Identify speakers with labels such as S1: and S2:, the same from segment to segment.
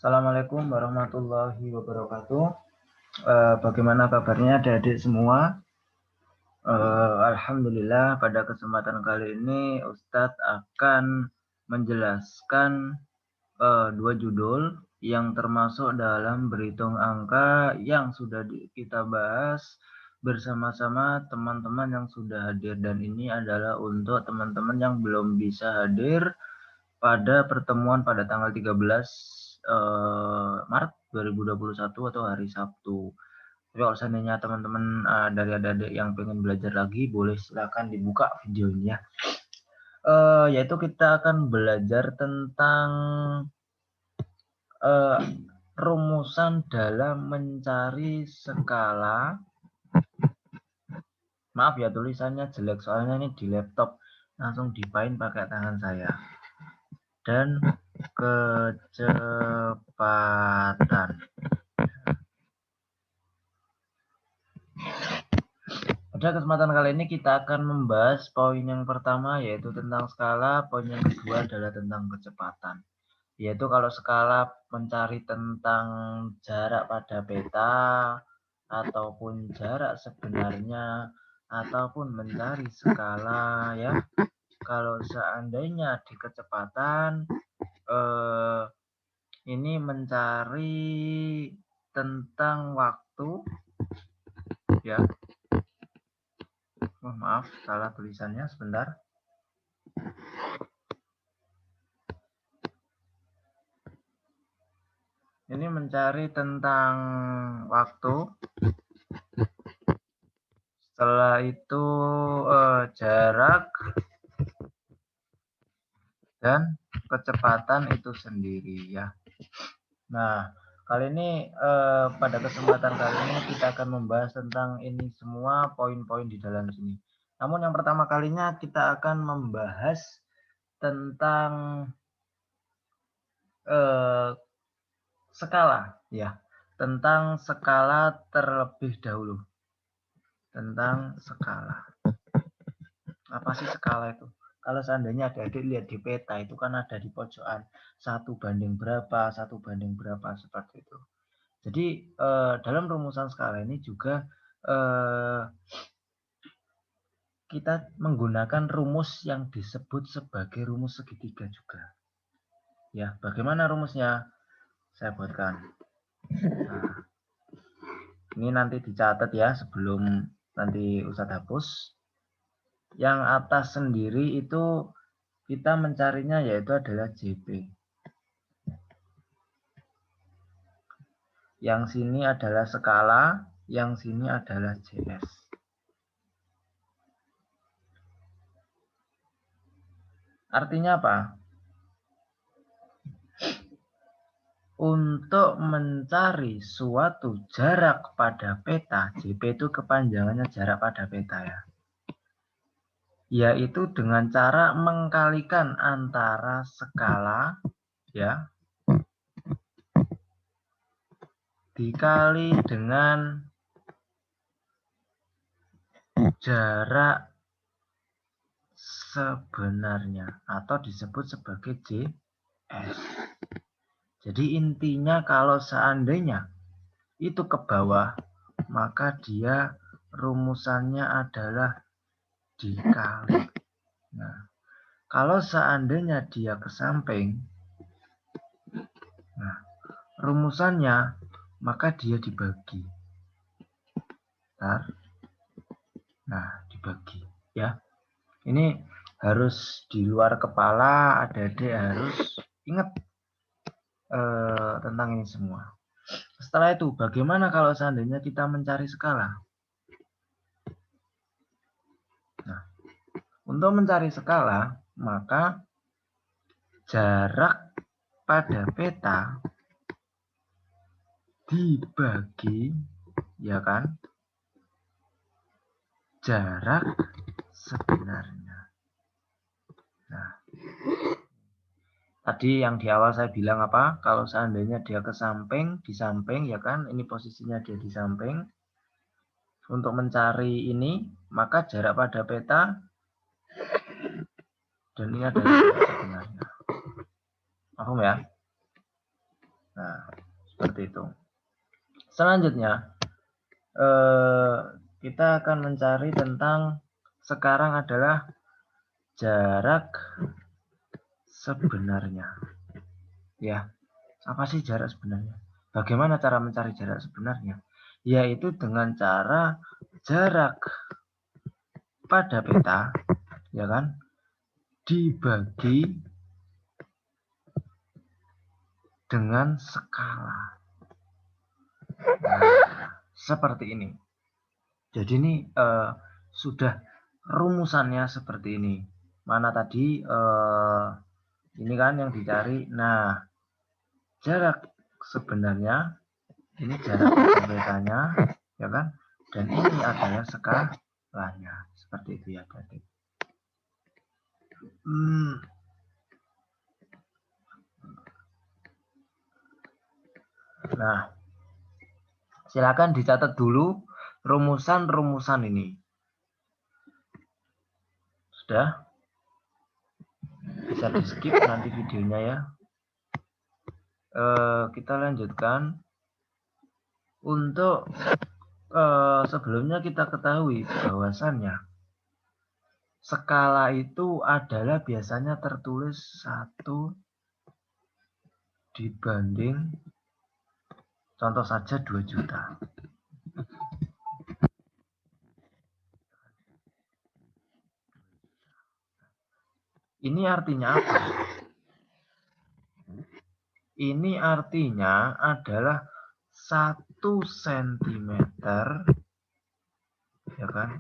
S1: Assalamualaikum warahmatullahi wabarakatuh. Bagaimana kabarnya adik-adik semua? Alhamdulillah, pada kesempatan kali ini Ustadz akan menjelaskan dua judul yang termasuk dalam berhitung angka yang sudah kita bahas bersama-sama teman-teman yang sudah hadir, dan ini adalah untuk teman-teman yang belum bisa hadir pada pertemuan pada tanggal 13 Maret 2021 atau hari Sabtu. Tapi kalau seandainya teman-teman dari adik-adik yang pengen belajar lagi, boleh silakan dibuka videonya. Yaitu kita akan belajar tentang rumusan dalam mencari skala. Maaf ya, tulisannya jelek soalnya ini di laptop, langsung dipain pakai tangan saya. Dan kecepatan. Pada kesempatan kali ini kita akan membahas poin yang pertama, yaitu tentang skala. Poin yang kedua adalah tentang kecepatan. Yaitu kalau skala mencari tentang jarak pada peta, ataupun jarak sebenarnya, ataupun mencari skala ya. Kalau seandainya di kecepatan, ini mencari tentang waktu ya. Maaf, salah tulisannya sebentar. Ini mencari tentang waktu. Setelah itu jarak dan kecepatan itu sendiri ya. Nah, kali ini pada kesempatan kali ini kita akan membahas tentang ini semua poin-poin di dalam sini. Namun yang pertama kalinya kita akan membahas tentang skala ya, tentang skala terlebih dahulu. Tentang skala. Apa sih skala itu? Kalau seandainya adik-adik lihat di peta itu kan ada di pojokan 1:1 berapa, 1:1 berapa, seperti itu. Jadi dalam rumusan skala ini juga kita menggunakan rumus yang disebut sebagai rumus segitiga juga. Ya, bagaimana rumusnya? Saya buatkan. Nah, ini nanti dicatat ya sebelum nanti Ustadz hapus. Yang atas sendiri itu kita mencarinya yaitu adalah JP. Yang sini adalah skala, yang sini adalah JS. Artinya apa? Untuk mencari suatu jarak pada peta, JP itu kepanjangannya jarak pada peta ya. Yaitu dengan cara mengkalikan antara skala ya dikali dengan jarak sebenarnya atau disebut sebagai JS. Jadi intinya kalau seandainya itu ke bawah, maka dia rumusannya adalah dikali. Nah, kalau seandainya dia ke samping, nah rumusannya maka dia dibagi. Nah, dibagi ya. Ini harus di luar kepala, adik-adik harus ingat tentang ini semua. Setelah itu, bagaimana kalau seandainya kita mencari skala? Nah, untuk mencari skala, maka jarak pada peta dibagi, ya kan, jarak sebenarnya. Nah, tadi yang di awal saya bilang apa? Kalau seandainya dia ke samping, di samping, ya kan, ini posisinya dia di samping. Untuk mencari ini, maka jarak pada peta dan ini adalah jarak sebenarnya. Paham ya? Nah, seperti itu. Selanjutnya, kita akan mencari tentang sekarang adalah jarak sebenarnya. Ya, apa sih jarak sebenarnya? Bagaimana cara mencari jarak sebenarnya? Yaitu dengan cara jarak pada peta, ya kan, dibagi dengan skala. Nah, seperti ini. Jadi ini sudah rumusannya seperti ini. Mana tadi ini kan yang dicari. Nah, jarak sebenarnya ini jarak petanya, ya kan? Dan ini adalah skalanya. Seperti itu ya tadi. Nah, silakan dicatat dulu rumusan-rumusan ini. Sudah? Bisa di skip nanti videonya ya. Kita lanjutkan. Untuk sebelumnya kita ketahui bahwasannya skala itu adalah biasanya tertulis 1 dibanding contoh saja 2 juta. Ini artinya apa? Ini artinya adalah 1 cm, ya kan,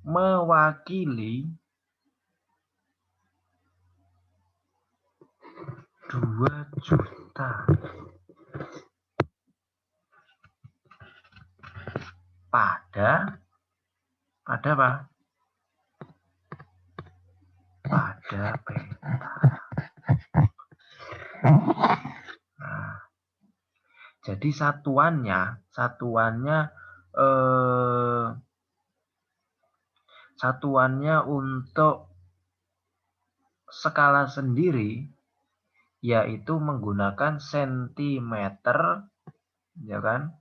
S1: mewakili 2 juta. Pada apa? Pada peta. Nah, jadi satuannya untuk skala sendiri yaitu menggunakan sentimeter, ya kan?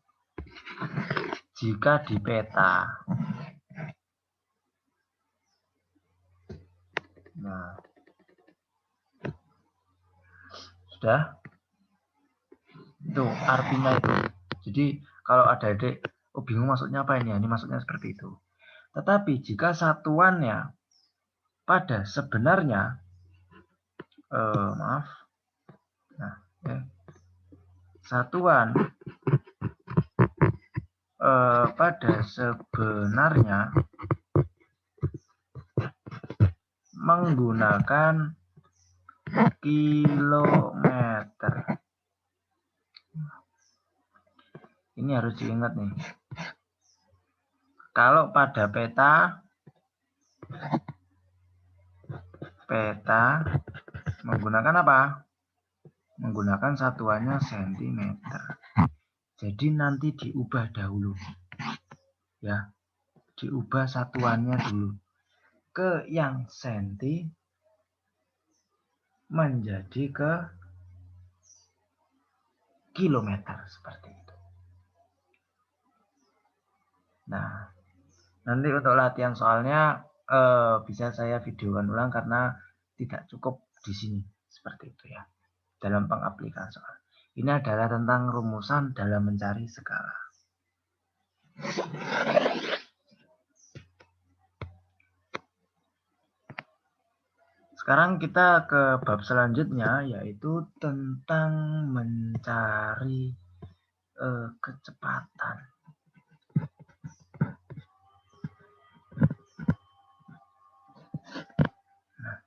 S1: Jika di peta. Nah, sudah? Itu artinya itu. Jadi kalau ada adik, oh bingung maksudnya apa ini? Ini maksudnya seperti itu. Tetapi jika satuannya pada sebenarnya, maaf, nah, satuan pada sebenarnya menggunakan kilometer. Ini harus diingat nih. Kalau pada peta menggunakan apa? Menggunakan satuannya sentimeter. Jadi nanti diubah dahulu. Ya. Diubah satuannya dulu ke yang senti menjadi ke kilometer seperti itu. Nah, nanti untuk latihan soalnya bisa saya videokan ulang karena tidak cukup di sini seperti itu ya. Dalam pengaplikasian soal. Ini adalah tentang rumusan dalam mencari skala. Sekarang kita ke bab selanjutnya yaitu tentang mencari kecepatan. Nah,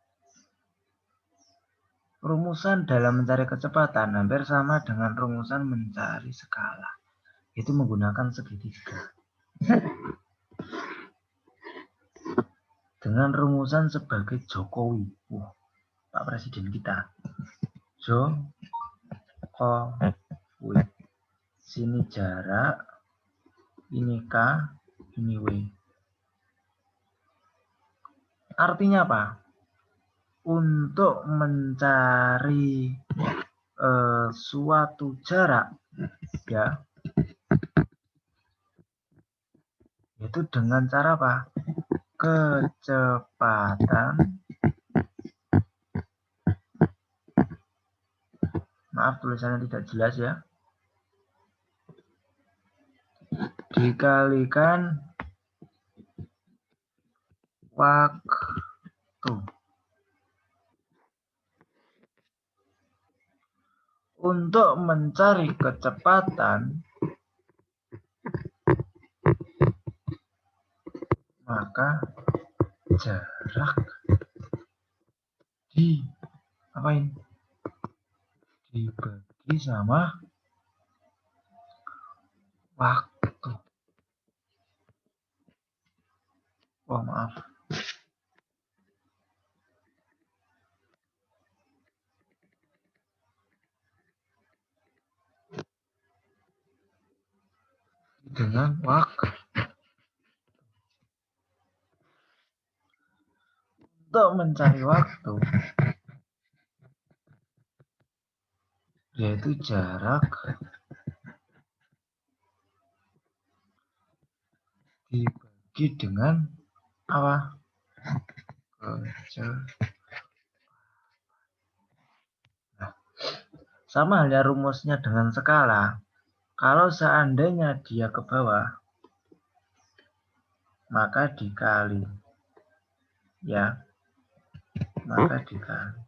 S1: rumusan dalam mencari kecepatan hampir sama dengan rumusan mencari skala. Itu menggunakan segitiga. Dengan rumusan sebagai Jokowi. Pak Presiden kita. Jokowi. Sini jarak, ini K, ini W. Artinya apa? Untuk mencari suatu jarak, ya, itu dengan cara apa? Kecepatan, maaf tulisannya tidak jelas ya, dikalikan waktu. Untuk mencari kecepatan, maka jarak dibagi sama waktu. Oh maaf. Dengan waktu. Untuk mencari waktu, yaitu jarak dibagi dengan apa? Nah, sama halnya rumusnya dengan skala. Kalau seandainya dia ke bawah, maka dikali, ya, maka dikali.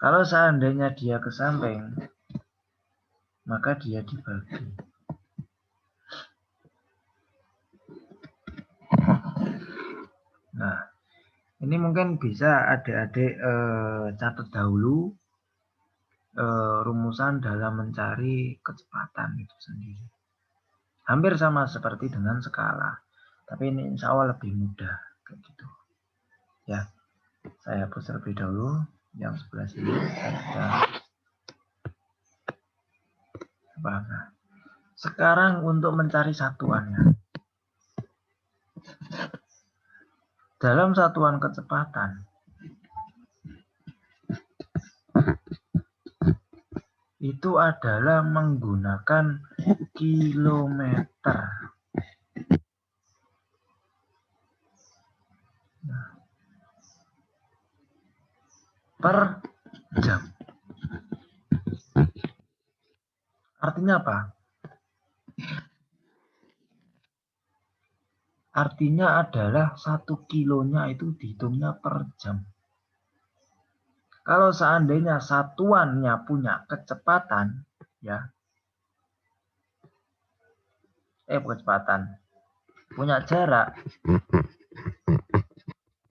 S1: Kalau seandainya dia ke samping, maka dia dibagi. Nah, ini mungkin bisa adik-adik catat dahulu rumusan dalam mencari kecepatan itu sendiri. Hampir sama seperti dengan skala, tapi ini insya Allah lebih mudah kayak gitu. Ya, saya hapus terlebih dahulu yang sebelah sini. Nah, sekarang untuk mencari satuannya. Dalam satuan kecepatan, itu adalah menggunakan kilometer. Per jam. Artinya apa? Artinya adalah 1 kilonya itu dihitungnya per jam. Kalau seandainya satuannya punya kecepatan, ya, kecepatan, punya jarak,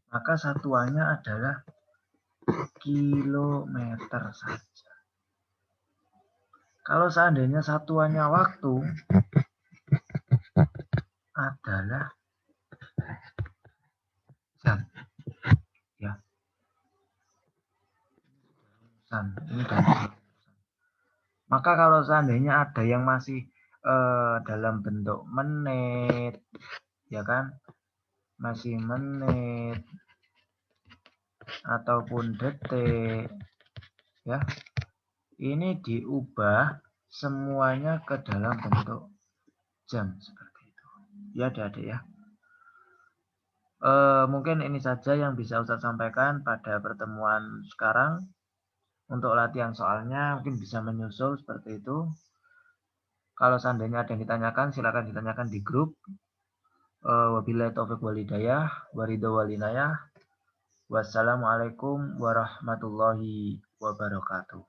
S1: maka satuannya adalah kilometer saja. Kalau seandainya satuannya waktu, adalah jam. Ya. Ini maka kalau seandainya ada yang masih dalam bentuk menit, ya kan, masih menit ataupun detik, ya, ini diubah semuanya ke dalam bentuk jam seperti itu. Ya adik-adik ya. Mungkin ini saja yang bisa Ustadz sampaikan pada pertemuan sekarang. Untuk latihan soalnya mungkin bisa menyusul seperti itu. Kalau seandainya ada yang ditanyakan, silakan ditanyakan di grup. Wabillahi taufiq wal hidayah, waridho walinayah. Wassalamualaikum warahmatullahi wabarakatuh.